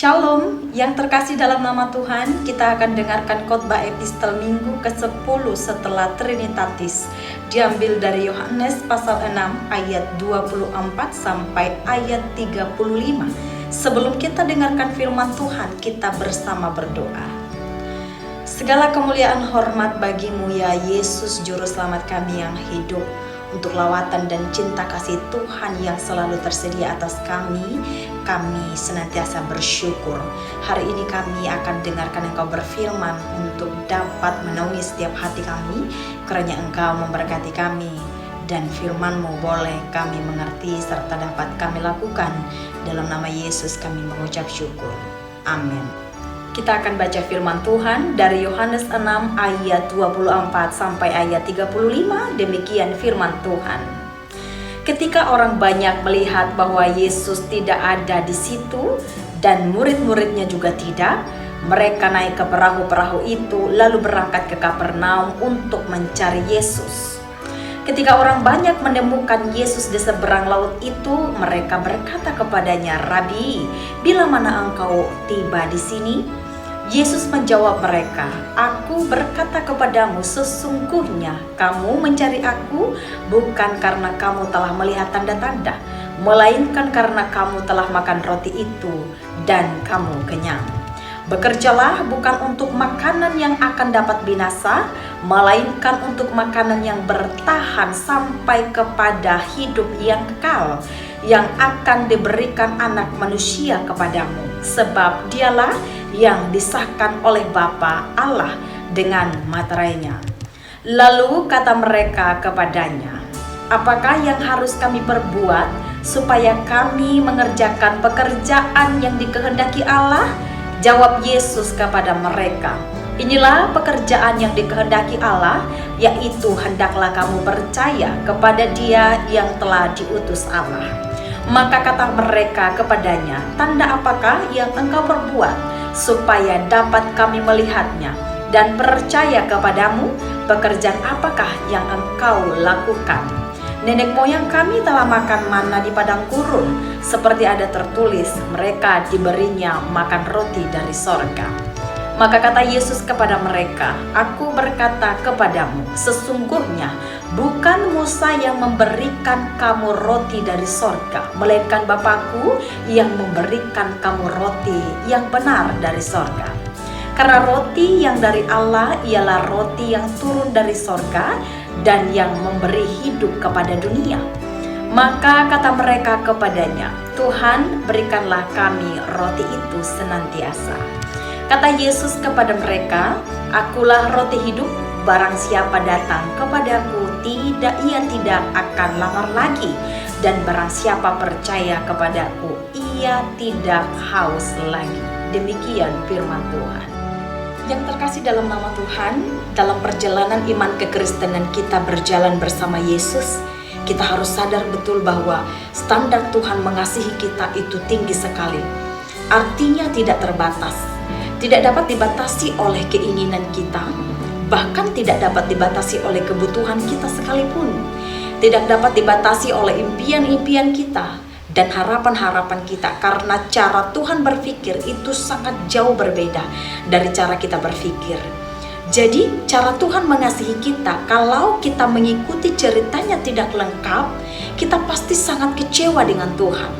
Shalom, yang terkasih dalam nama Tuhan, kita akan dengarkan khotbah epistel minggu ke-10 setelah Trinitatis. Diambil dari Yohanes pasal 6 ayat 24 sampai ayat 35. Sebelum kita dengarkan firman Tuhan, kita bersama berdoa. Segala kemuliaan hormat bagimu ya Yesus, Juru Selamat kami yang hidup. Untuk lawatan dan cinta kasih Tuhan yang selalu tersedia atas kami senantiasa bersyukur. Hari ini kami akan dengarkan Engkau berfirman untuk dapat menaungi setiap hati kami, kiranya Engkau memberkati kami dan firman-Mu boleh kami mengerti serta dapat kami lakukan. Dalam nama Yesus kami mengucap syukur. Amin. Kita akan baca firman Tuhan dari Yohanes 6 ayat 24 sampai ayat 35. Demikian firman Tuhan. Ketika orang banyak melihat bahwa Yesus tidak ada di situ dan murid-muridnya juga tidak, mereka naik ke perahu-perahu itu lalu berangkat ke Kapernaum untuk mencari Yesus. Ketika orang banyak menemukan Yesus di seberang laut itu, mereka berkata kepadanya, "Rabi, bila mana engkau tiba di sini?" Yesus menjawab mereka, "Aku berkata kepadamu, sesungguhnya kamu mencari aku bukan karena kamu telah melihat tanda-tanda, melainkan karena kamu telah makan roti itu dan kamu kenyang. Bekerjalah bukan untuk makanan yang akan dapat binasa, melainkan untuk makanan yang bertahan sampai kepada hidup yang kekal, yang akan diberikan Anak Manusia kepadamu. Sebab dialah yang disahkan oleh Bapa Allah dengan materainya." Lalu kata mereka kepadanya, "Apakah yang harus kami perbuat supaya kami mengerjakan pekerjaan yang dikehendaki Allah?" Jawab Yesus kepada mereka, "Inilah pekerjaan yang dikehendaki Allah, yaitu hendaklah kamu percaya kepada Dia yang telah diutus Allah." Maka kata mereka kepadanya, "Tanda apakah yang engkau perbuat supaya dapat kami melihatnya dan percaya kepadamu? Pekerjaan apakah yang engkau lakukan? Nenek moyang kami telah makan manna di padang gurun, seperti ada tertulis, mereka diberinya makan roti dari sorga." Maka kata Yesus kepada mereka, "Aku berkata kepadamu, sesungguhnya bukan Musa yang memberikan kamu roti dari sorga, melainkan Bapa-Ku yang memberikan kamu roti yang benar dari sorga. Karena roti yang dari Allah ialah roti yang turun dari sorga dan yang memberi hidup kepada dunia." Maka kata mereka kepadanya, "Tuhan, berikanlah kami roti itu senantiasa." Kata Yesus kepada mereka, "Akulah roti hidup, barang siapa datang kepadaku ia tidak akan lapar lagi, dan barang siapa percaya kepadaku ia tidak haus lagi." Demikian firman Tuhan. Yang terkasih dalam nama Tuhan, dalam perjalanan iman kekristenan kita berjalan bersama Yesus, kita harus sadar betul bahwa standar Tuhan mengasihi kita itu tinggi sekali. Artinya tidak terbatas, tidak dapat dibatasi oleh keinginan kita, bahkan tidak dapat dibatasi oleh kebutuhan kita sekalipun, tidak dapat dibatasi oleh impian-impian kita dan harapan-harapan kita, karena cara Tuhan berpikir itu sangat jauh berbeda dari cara kita berpikir. Jadi cara Tuhan mengasihi kita, kalau kita mengikuti ceritanya tidak lengkap, kita pasti sangat kecewa dengan Tuhan.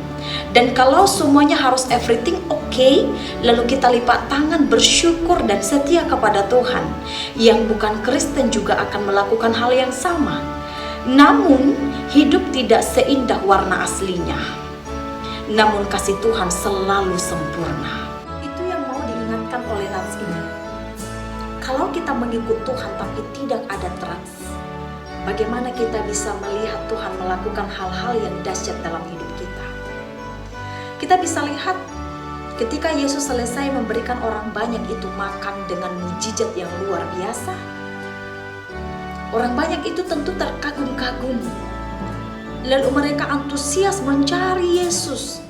Dan kalau semuanya harus everything okay, lalu kita lipat tangan bersyukur dan setia kepada Tuhan, yang bukan Kristen juga akan melakukan hal yang sama. Namun hidup tidak seindah warna aslinya. Namun kasih Tuhan selalu sempurna. Itu yang mau diingatkan oleh nats ini. Kalau kita mengikut Tuhan tapi tidak ada trust, bagaimana kita bisa melihat Tuhan melakukan hal-hal yang dahsyat dalam hidup kita? Kita bisa lihat ketika Yesus selesai memberikan orang banyak itu makan dengan mujizat yang luar biasa. Orang banyak itu tentu terkagum-kagum. Lalu mereka antusias mencari Yesus,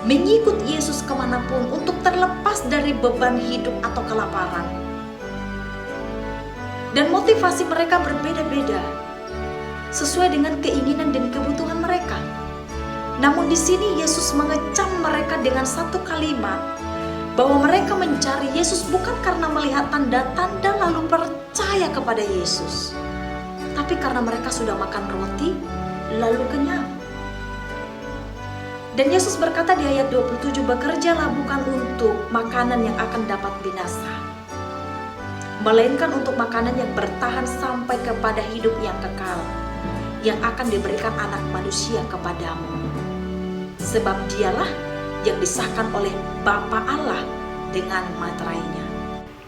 mengikut Yesus kemanapun untuk terlepas dari beban hidup atau kelaparan. Dan motivasi mereka berbeda-beda, sesuai dengan keinginan dan kebutuhan mereka. Namun di sini Yesus mengecam mereka dengan satu kalimat, bahwa mereka mencari Yesus bukan karena melihat tanda-tanda lalu percaya kepada Yesus, tapi karena mereka sudah makan roti lalu kenyang. Dan Yesus berkata di ayat 27, bekerjalah bukan untuk makanan yang akan dapat binasa, melainkan untuk makanan yang bertahan sampai kepada hidup yang kekal, yang akan diberikan Anak Manusia kepadamu. Sebab dialah yang disahkan oleh Bapa Allah dengan materainya.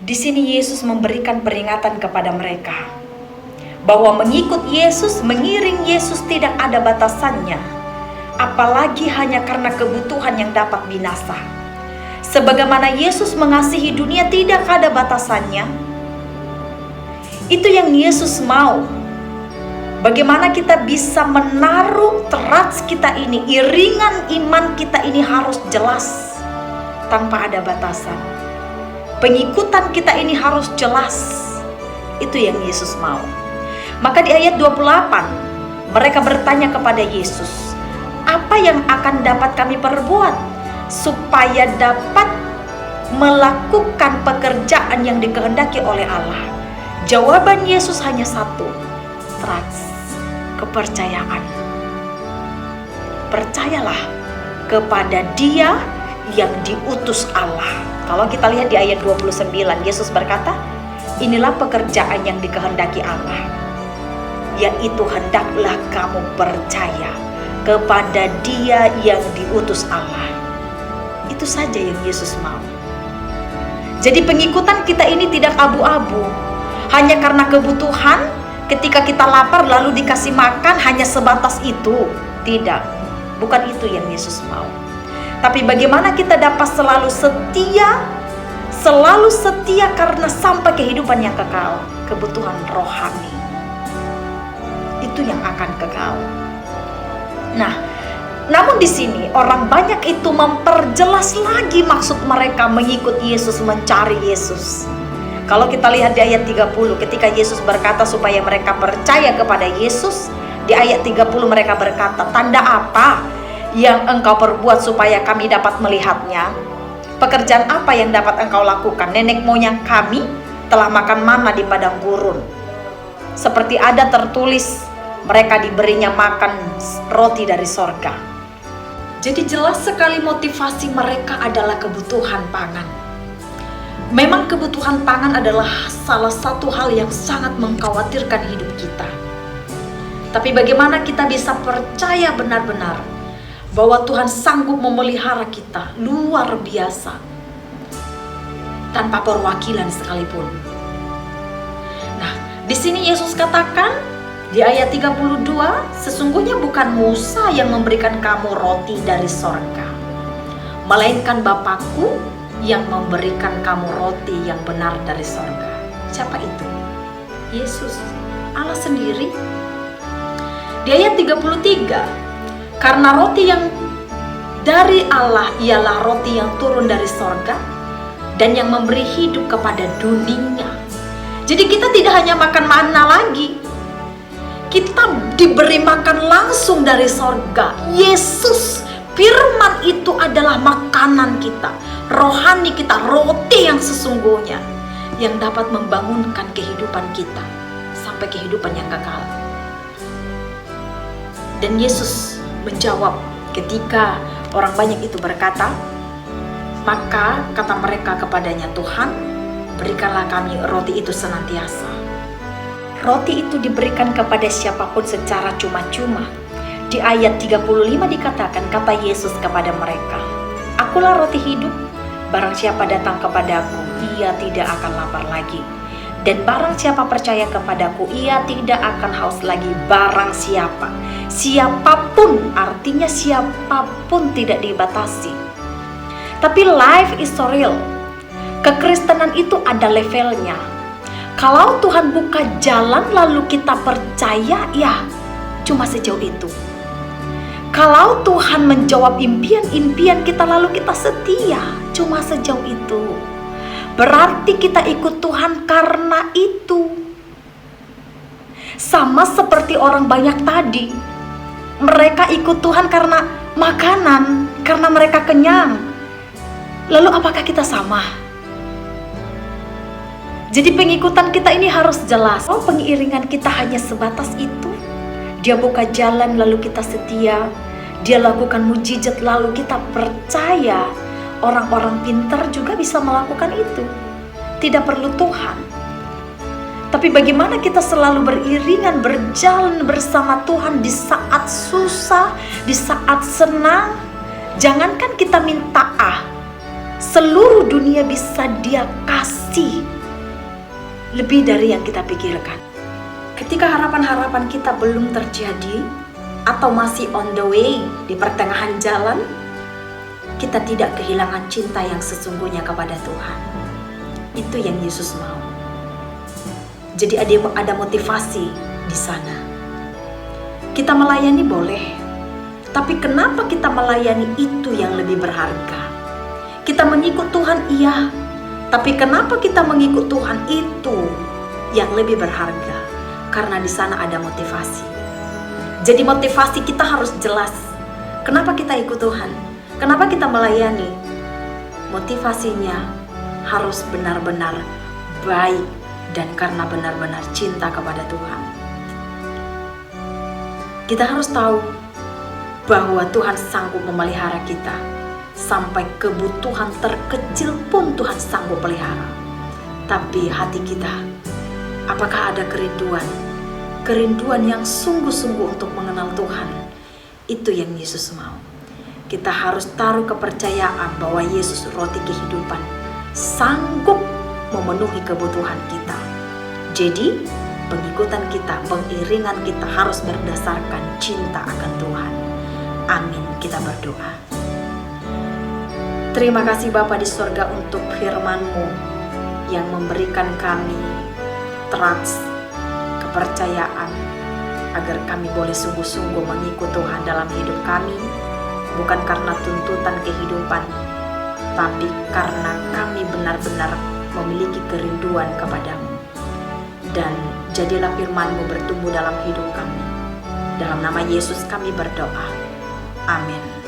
Di sini Yesus memberikan peringatan kepada mereka bahwa mengikut Yesus, mengiring Yesus tidak ada batasannya, apalagi hanya karena kebutuhan yang dapat binasa. Sebagaimana Yesus mengasihi dunia tidak ada batasannya, itu yang Yesus mau. Bagaimana kita bisa menaruh trust kita ini, iringan iman kita ini harus jelas tanpa ada batasan. Pengikutan kita ini harus jelas. Itu yang Yesus mau. Maka di ayat 28 mereka bertanya kepada Yesus, apa yang akan dapat kami perbuat supaya dapat melakukan pekerjaan yang dikehendaki oleh Allah? Jawaban Yesus hanya satu, trust, kepercayaan. Percayalah kepada Dia yang diutus Allah. Kalau kita lihat di ayat 29, Yesus berkata, inilah pekerjaan yang dikehendaki Allah, yaitu hendaklah kamu percaya kepada Dia yang diutus Allah. Itu saja yang Yesus mau. Jadi pengikutan kita ini tidak abu-abu hanya karena kebutuhan. Ketika kita lapar lalu dikasih makan hanya sebatas itu. Tidak, bukan itu yang Yesus mau. Tapi bagaimana kita dapat selalu setia karena sampai kehidupan yang kekal, kebutuhan rohani. Itu yang akan kekal. Nah, namun di sini orang banyak itu memperjelas lagi maksud mereka mengikut Yesus, mencari Yesus. Kalau kita lihat di ayat 30, ketika Yesus berkata supaya mereka percaya kepada Yesus, di ayat 30 mereka berkata, tanda apa yang engkau perbuat supaya kami dapat melihatnya? Pekerjaan apa yang dapat engkau lakukan? Nenek moyang kami telah makan mana di padang gurun. Seperti ada tertulis, mereka diberinya makan roti dari sorga. Jadi jelas sekali motivasi mereka adalah kebutuhan pangan. Memang kebutuhan pangan adalah salah satu hal yang sangat mengkhawatirkan hidup kita. Tapi bagaimana kita bisa percaya benar-benar bahwa Tuhan sanggup memelihara kita luar biasa tanpa perwakilan sekalipun. Nah, di sini Yesus katakan di ayat 32, sesungguhnya bukan Musa yang memberikan kamu roti dari sorga, melainkan Bapakku yang memberikan kamu roti yang benar dari sorga. Siapa itu? Yesus, Allah sendiri. Di ayat 33, karena roti yang dari Allah ialah roti yang turun dari sorga dan yang memberi hidup kepada dunia. Jadi kita tidak hanya makan manna lagi, kita diberi makan langsung dari sorga. Yesus, firman itu adalah makanan kita, rohani kita, roti yang sesungguhnya yang dapat membangunkan kehidupan kita sampai kehidupan yang kekal. Dan Yesus menjawab ketika orang banyak itu berkata, maka kata mereka kepadanya, Tuhan, berikanlah kami roti itu senantiasa. Roti itu diberikan kepada siapapun secara cuma-cuma. Di ayat 35 dikatakan, kata Yesus kepada mereka, akulah roti hidup, barang siapa datang kepadaku, ia tidak akan lapar lagi. Dan barang siapa percaya kepadaku, ia tidak akan haus lagi. Barang siapa, siapapun, artinya siapapun, tidak dibatasi. Tapi life is so real. Kekristenan itu ada levelnya. Kalau Tuhan buka jalan lalu kita percaya, ya cuma sejauh itu. Kalau Tuhan menjawab impian-impian kita lalu kita setia, cuma sejauh itu. Berarti kita ikut Tuhan karena itu. Sama seperti orang banyak tadi, mereka ikut Tuhan karena makanan, karena mereka kenyang. Lalu apakah kita sama? Jadi pengikutan kita ini harus jelas. Oh, pengiringan kita hanya sebatas itu. Dia buka jalan lalu kita setia. Dia lakukan mujizat lalu kita percaya. Orang-orang pintar juga bisa melakukan itu. Tidak perlu Tuhan. Tapi bagaimana kita selalu beriringan, berjalan bersama Tuhan di saat susah, di saat senang. Jangankan kita minta seluruh dunia bisa Dia kasih lebih dari yang kita pikirkan. Ketika harapan-harapan kita belum terjadi atau masih on the way di pertengahan jalan, kita tidak kehilangan cinta yang sesungguhnya kepada Tuhan. Itu yang Yesus mau. Jadi ada motivasi di sana. Kita melayani boleh, tapi kenapa kita melayani itu yang lebih berharga? Kita mengikut Tuhan iya, tapi kenapa kita mengikut Tuhan itu yang lebih berharga? Karena di sana ada motivasi. Jadi motivasi kita harus jelas. Kenapa kita ikut Tuhan? Kenapa kita melayani? Motivasinya harus benar-benar baik dan karena benar-benar cinta kepada Tuhan. Kita harus tahu bahwa Tuhan sanggup memelihara kita. Sampai kebutuhan terkecil pun Tuhan sanggup pelihara. Tapi hati kita, apakah ada kerinduan? Kerinduan yang sungguh-sungguh untuk mengenal Tuhan. Itu yang Yesus mau. Kita harus taruh kepercayaan bahwa Yesus roti kehidupan sanggup memenuhi kebutuhan kita. Jadi, pengikutan kita, pengiringan kita harus berdasarkan cinta akan Tuhan. Amin. Kita berdoa. Terima kasih Bapa di surga untuk firman-Mu yang memberikan kami trust, kepercayaan, agar kami boleh sungguh-sungguh mengikut Tuhan dalam hidup kami, bukan karena tuntutan kehidupan, tapi karena kami benar-benar memiliki kerinduan kepadamu. Dan jadilah firman-Mu bertumbuh dalam hidup kami. Dalam nama Yesus kami berdoa. Amin.